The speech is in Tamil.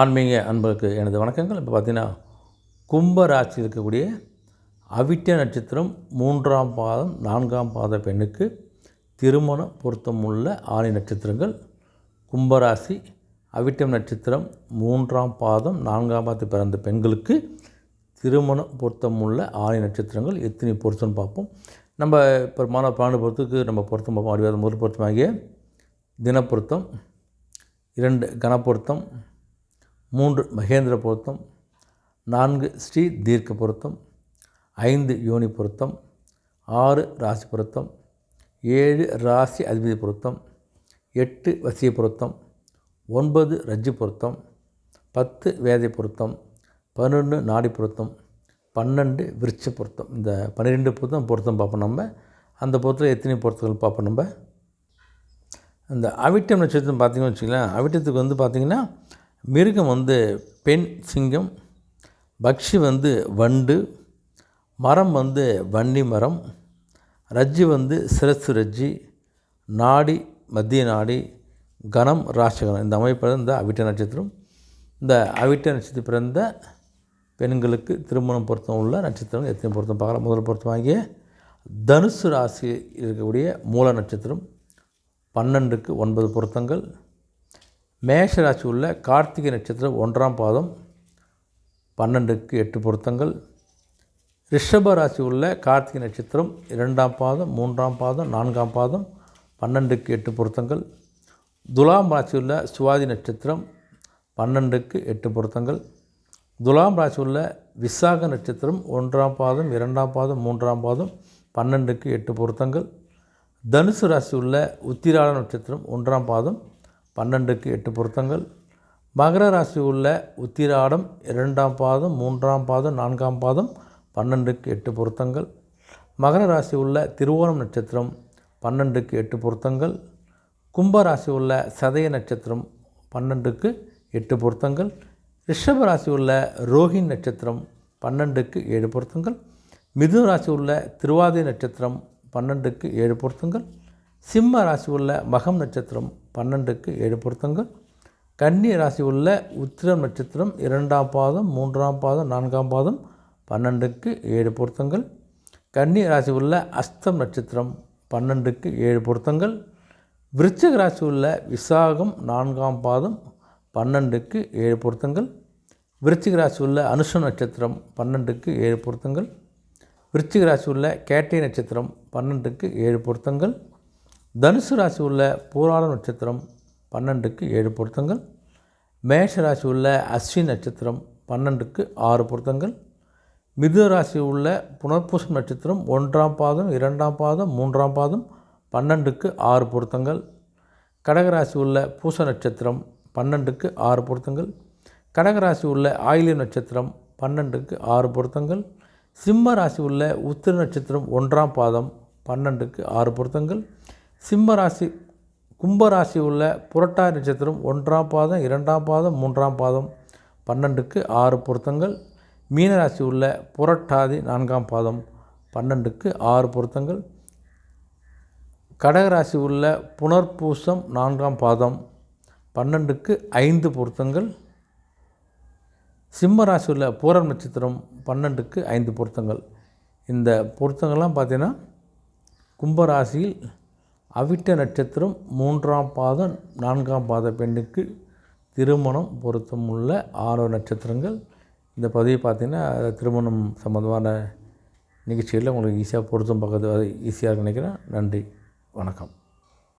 ஆன்மீக அன்பருக்கு எனது வணக்கங்கள். இப்போ பார்த்தீங்கன்னா கும்ப ராசியில் இருக்கக்கூடிய அவிட்ட நட்சத்திரம் 3ஆம் பாதம் 4ஆம் பாத பெண்ணுக்கு திருமண பொருத்தம் உள்ள ஆணி நட்சத்திரங்கள். கும்பராசி அவிட்டம் நட்சத்திரம் 3ஆம் பாதம் 4ஆம் பாதத்தை பிறந்த பெண்களுக்கு திருமண பொருத்தம் உள்ள ஆணி நட்சத்திரங்கள் எத்தனை பொருத்தம்னு பார்ப்போம். நம்ம இப்போ பாண்டு பொறுத்துக்கு நம்ம பொருத்தம் பார்ப்போம். அறிவாத முதல் பொருத்தமாகிய தினப்பொருத்தம், 2 கணப்பொருத்தம், 3 மகேந்திர பொருத்தம், 4 ஸ்ரீ தீர்க்க பொருத்தம், 5 யோனி பொருத்தம், 6 ராசி பொருத்தம், 7 ராசி அதிபதி பொருத்தம், 8 வசிய பொருத்தம், 9 ரஜ்ஜு பொருத்தம், 10 வேதை பொருத்தம், 11 நாடி பொருத்தம், 12 விருட்ச பொருத்தம். இந்த 12 பொருத்தம் பார்ப்போம். நம்ம அந்த பொருத்தத்தில் எத்தனை பொருத்தங்கள் பார்ப்போம். நம்ம இந்த அவிட்டம் நட்சத்திரம் பார்த்திங்கன்னு வச்சுக்கலாம். அவிட்டத்துக்கு பார்த்திங்கன்னா மிருகம் பெண் சிங்கம், பக்ஷி வண்டு, மரம் வன்னி மரம், ரஜ்ஜு சிரசு ரஜ்ஜி, நாடி மத்திய நாடி, கணம் ராசகணம். இந்த அமைப்பில் இந்த அவிட்ட நட்சத்திரம். இந்த அவிட்ட நட்சத்திரம் பிறந்த பெண்களுக்கு திருமணம் பொருத்தம் உள்ள நட்சத்திரம் எத்தனை பொருத்தம் பார்க்கலாம். முதல் பொருத்தமாகிய தனுசு ராசி இருக்கக்கூடிய மூல நட்சத்திரம் 12க்கு 9 பொருத்தங்கள். மேஷ ராசி உள்ள கார்த்திகை நட்சத்திரம் 1ஆம் பாதம் 12க்கு 8 பொருத்தங்கள். ரிஷப ராசி உள்ள கார்த்திகை நட்சத்திரம் 2ஆம் பாதம் 3ஆம் பாதம் 4ஆம் பாதம் 12க்கு 8 பொருத்தங்கள். துலாம் ராசி உள்ள சுவாதி நட்சத்திரம் 12க்கு 8 பொருத்தங்கள். துலாம் ராசி உள்ள விசாக நட்சத்திரம் 1ஆம் பாதம் 2ஆம் பாதம் 3ஆம் பாதம் 12க்கு 8 பொருத்தங்கள். தனுசு ராசி உள்ள உத்திராட நட்சத்திரம் 1ஆம் பாதம் 12க்கு 8 பொருத்தங்கள். மகர ராசி உள்ள உத்திராடம் 2ஆம் பாதம் 3ஆம் பாதம் 4ஆம் பாதம் 12க்கு 8 பொருத்தங்கள். மகர ராசி உள்ள திருவோணம் நட்சத்திரம் 12க்கு 8 பொருத்தங்கள். கும்ப ராசி உள்ள சதய நட்சத்திரம் 12க்கு 8 பொருத்தங்கள். ரிஷப ராசி உள்ள ரோஹிணி நட்சத்திரம் 12க்கு 7 பொருத்தங்கள். மிதுன ராசி உள்ள திருவாதிரை நட்சத்திரம் 12க்கு 7 பொருத்தங்கள். சிம்ம ராசி உள்ள மகம் நட்சத்திரம் 12க்கு 7 பொருத்தங்கள். கன்னி ராசி உள்ள உத்திரம் நட்சத்திரம் 2ஆம் பாதம் 3ஆம் பாதம் 4ஆம் பாதம் 12க்கு 7 பொருத்தங்கள். கன்னி ராசி உள்ள அஸ்தம் நட்சத்திரம் 12க்கு 7 பொருத்தங்கள். விருச்சிக ராசி உள்ள விசாகம் 4ஆம் பாதம் 12க்கு 7 பொருத்தங்கள். விருச்சிக ராசி உள்ள அனுஷம் நட்சத்திரம் 12க்கு 7 பொருத்தங்கள். விருச்சிக ராசி உள்ள கேட்டை நட்சத்திரம் 12க்கு 7 பொருத்தங்கள். தனுசு ராசி உள்ள பூராடம் நட்சத்திரம் 12க்கு 7 பொருத்தங்கள். மேஷ ராசி உள்ள அஸ்வினி நட்சத்திரம் 12க்கு 6 பொருத்தங்கள். மிதுன ராசி உள்ள புனர்பூசம் நட்சத்திரம் 1ஆம் பாதம் 2ஆம் பாதம் 3ஆம் பாதம் 12க்கு 6 பொருத்தங்கள். கடகராசி உள்ள பூச நட்சத்திரம் 12க்கு 6 பொருத்தங்கள். கடகராசி உள்ள ஆயில்யம் நட்சத்திரம் 12க்கு 6 பொருத்தங்கள். சிம்ம ராசி உள்ள உத்திர நட்சத்திரம் 1ஆம் பாதம் 12க்கு 6 பொருத்தங்கள். சிம்ம ராசி கும்பராசி உள்ள புரட்டாதி நட்சத்திரம் 1ஆம் பாதம் 2ஆம் பாதம் 3ஆம் பாதம் 12க்கு 6 பொருத்தங்கள். மீனராசி உள்ள புரட்டாதி 4ஆம் பாதம் 12க்கு 6 பொருத்தங்கள். கடகராசி உள்ள புனர்பூசம் 4ஆம் பாதம் 12க்கு 5 பொருத்தங்கள். சிம்ம ராசி உள்ள பூரம் நட்சத்திரம் 12க்கு 5 பொருத்தங்கள். இந்த பொருத்தங்கள்லாம் பார்த்தீங்கன்னா கும்பராசியில் அவிட்ட நட்சத்திரம் 3ஆம் பாதம் 4ஆம் பாத பெண்ணுக்கு திருமணம் பொருத்தம் உள்ள 6 நட்சத்திரங்கள். இந்த பதிவை பார்த்திங்கன்னா திருமணம் சம்மந்தமான நிகழ்ச்சிகளில் உங்களுக்கு ஈஸியாக பொருத்தம் பார்க்கறது ஈஸியாக நினைக்கிறேன். நன்றி, வணக்கம்.